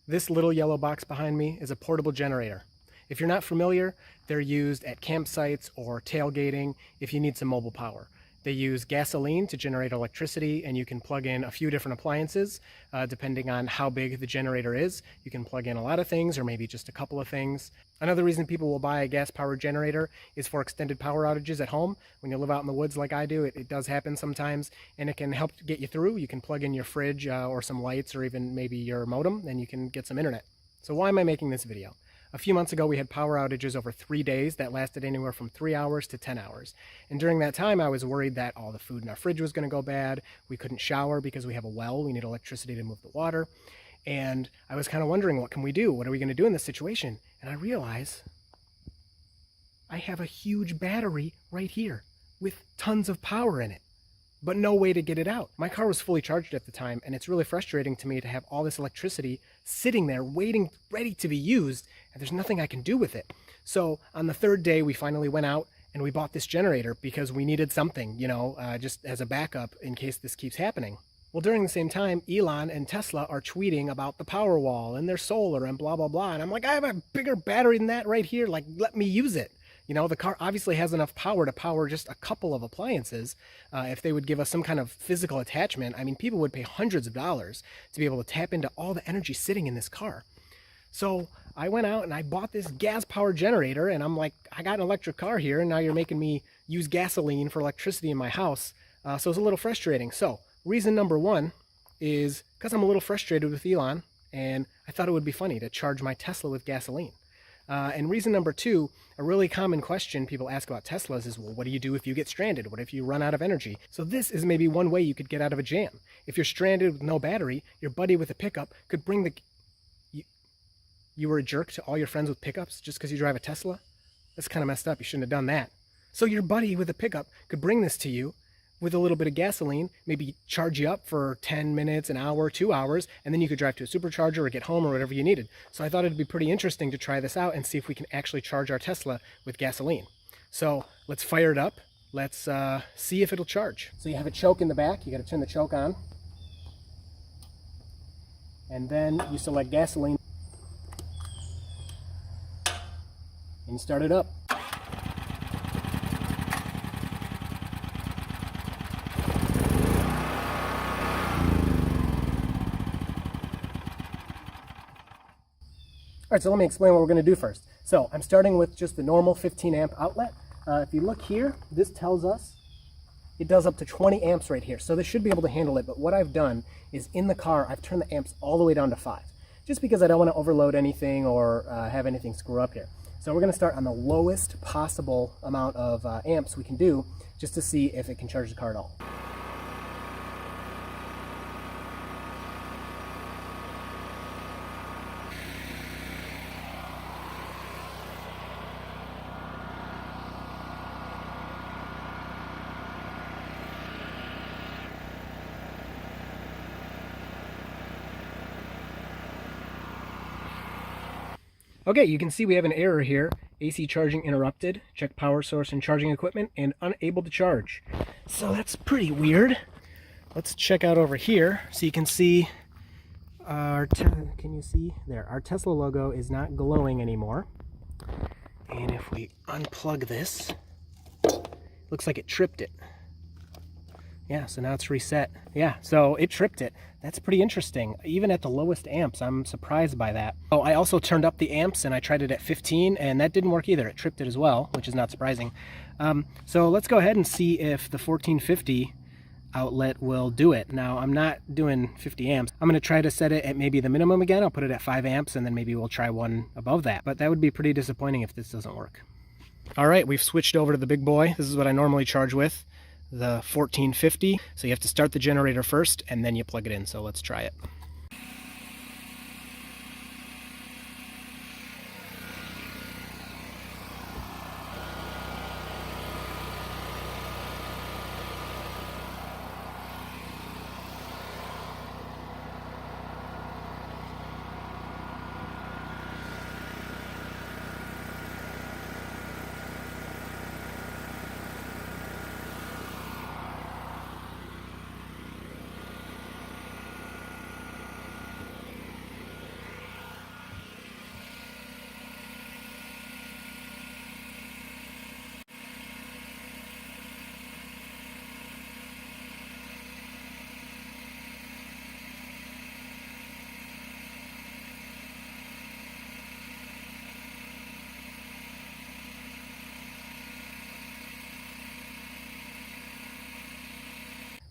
This little yellow box behind me is a portable generator. If you're not familiar, they're used at campsites or tailgating if you need some mobile power. They use gasoline to generate electricity, and you can plug in a few different appliances depending on how big the generator is. You can plug in a lot of things or maybe just a couple of things. Another reason people will buy a gas-powered generator is for extended power outages at home. When you live out in the woods like I do, it does happen sometimes, and it can help get you through. You can plug in your fridge or some lights or even maybe your modem, and you can get some internet. So why am I making this video? A few months ago, we had power outages over 3 days that lasted anywhere from 3 hours to 10 hours. And during that time, I was worried that all the food in our fridge was going to go bad. We couldn't shower because we have a well. We need electricity to move the water. And I was kind of wondering, what can we do? What are we going to do in this situation? And I realize I have a huge battery right here with tons of power in it, but no way to get it out. My car was fully charged at the time, and it's really frustrating to me to have all this electricity sitting there waiting, ready to be used, and there's nothing I can do with it. So on the third day, we finally went out and we bought this generator because we needed something, just as a backup in case this keeps happening. Well, during the same time, Elon and Tesla are tweeting about the Powerwall and their solar and blah, blah, blah. And I'm like, I have a bigger battery than that right here. Like, let me use it. The car obviously has enough power to power just a couple of appliances. If they would give us some kind of physical attachment, I mean, people would pay hundreds of dollars to be able to tap into all the energy sitting in this car. So I went out and I bought this gas-powered generator, and I'm like, I got an electric car here, and now you're making me use gasoline for electricity in my house. So it's a little frustrating. So reason number one is because I'm a little frustrated with Elon, and I thought it would be funny to charge my Tesla with gasoline. And reason number two, a really common question people ask about Teslas is, well, what do you do if you get stranded? What if you run out of energy? So this is maybe one way you could get out of a jam. If you're stranded with no battery, your buddy with a pickup could bring the... You were a jerk to all your friends with pickups just because you drive a Tesla? That's kind of messed up. You shouldn't have done that. So your buddy with a pickup could bring this to you with a little bit of gasoline, maybe charge you up for 10 minutes, an hour, 2 hours, and then you could drive to a supercharger or get home or whatever you needed. So I thought it'd be pretty interesting to try this out and see if we can actually charge our Tesla with gasoline. So let's fire it up. Let's see if it'll charge. So you have a choke in the back. You got to turn the choke on. And then you select gasoline and start it up. All right, so let me explain what we're going to do first. So I'm starting with just the normal 15 amp outlet. If you look here, this tells us it does up to 20 amps right here. So this should be able to handle it. But what I've done is in the car, I've turned the amps all the way down to 5, just because I don't want to overload anything or have anything screw up here. So we're going to start on the lowest possible amount of amps we can do, just to see if it can charge the car at all. Okay, you can see we have an error here. AC charging interrupted. Check power source and charging equipment and unable to charge. So that's pretty weird. Let's check out over here so you can see our can you see there? Our Tesla logo is not glowing anymore. And if we unplug this, looks like it tripped it. Yeah, so now it's reset. Yeah, so it tripped it. That's pretty interesting. Even at the lowest amps, I'm surprised by that. Oh, I also turned up the amps and I tried it at 15 and that didn't work either. It tripped it as well, which is not surprising. So let's go ahead and see if the 1450 outlet will do it. Now, I'm not doing 50 amps. I'm going to try to set it at maybe the minimum again. I'll put it at 5 amps and then maybe we'll try one above that. But that would be pretty disappointing if this doesn't work. All right, we've switched over to the big boy. This is what I normally charge with, the 1450. So you have to start the generator first and then you plug it in. So let's try it.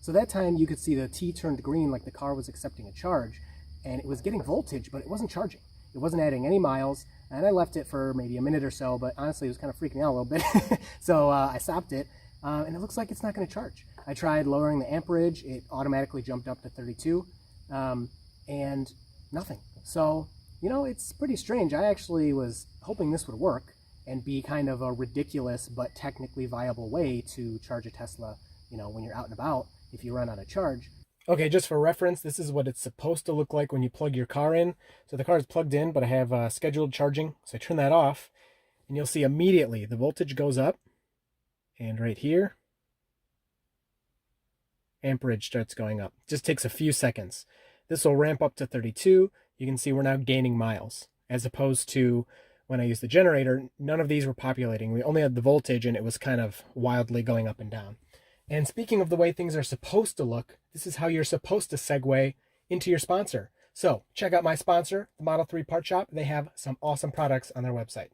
So that time you could see the T turned green like the car was accepting a charge, and it was getting voltage, but it wasn't charging. It wasn't adding any miles, and I left it for maybe a minute or so, but honestly it was kind of freaking me out a little bit. So I stopped it, and it looks like it's not going to charge. I tried lowering the amperage, it automatically jumped up to 32, and nothing. So, you know, it's pretty strange. I actually was hoping this would work and be kind of a ridiculous but technically viable way to charge a Tesla, you know, when you're out and about if you run out of charge. Okay, just for reference, this is what it's supposed to look like when you plug your car in. So the car is plugged in, but I have scheduled charging. So I turn that off, and you'll see immediately the voltage goes up. And right here, amperage starts going up. It just takes a few seconds. This will ramp up to 32. You can see we're now gaining miles, as opposed to when I used the generator, none of these were populating. We only had the voltage, and it was kind of wildly going up and down. And speaking of the way things are supposed to look, this is how you're supposed to segue into your sponsor. So check out my sponsor, the Model 3 Part Shop. They have some awesome products on their website.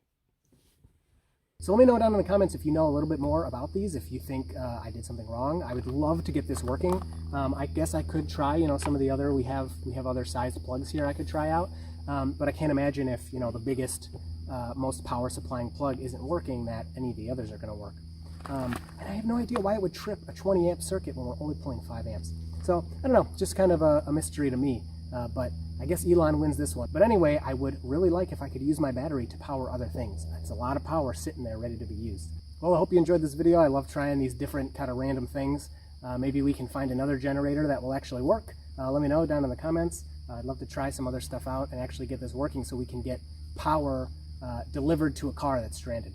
So let me know down in the comments if you know a little bit more about these, if you think I did something wrong. I would love to get this working. I guess I could try, you know, some of the other, we have other sized plugs here I could try out. But I can't imagine if, you know, the biggest, most power supplying plug isn't working, that any of the others are going to work. And I have no idea why it would trip a 20 amp circuit when we're only pulling 5 amps. So I don't know, just kind of a mystery to me. But I guess Elon wins this one. But anyway, I would really like if I could use my battery to power other things. It's a lot of power sitting there ready to be used. Well, I hope you enjoyed this video. I love trying these different kind of random things. Maybe we can find another generator that will actually work. Let me know down in the comments. I'd love to try some other stuff out and actually get this working so we can get power delivered to a car that's stranded.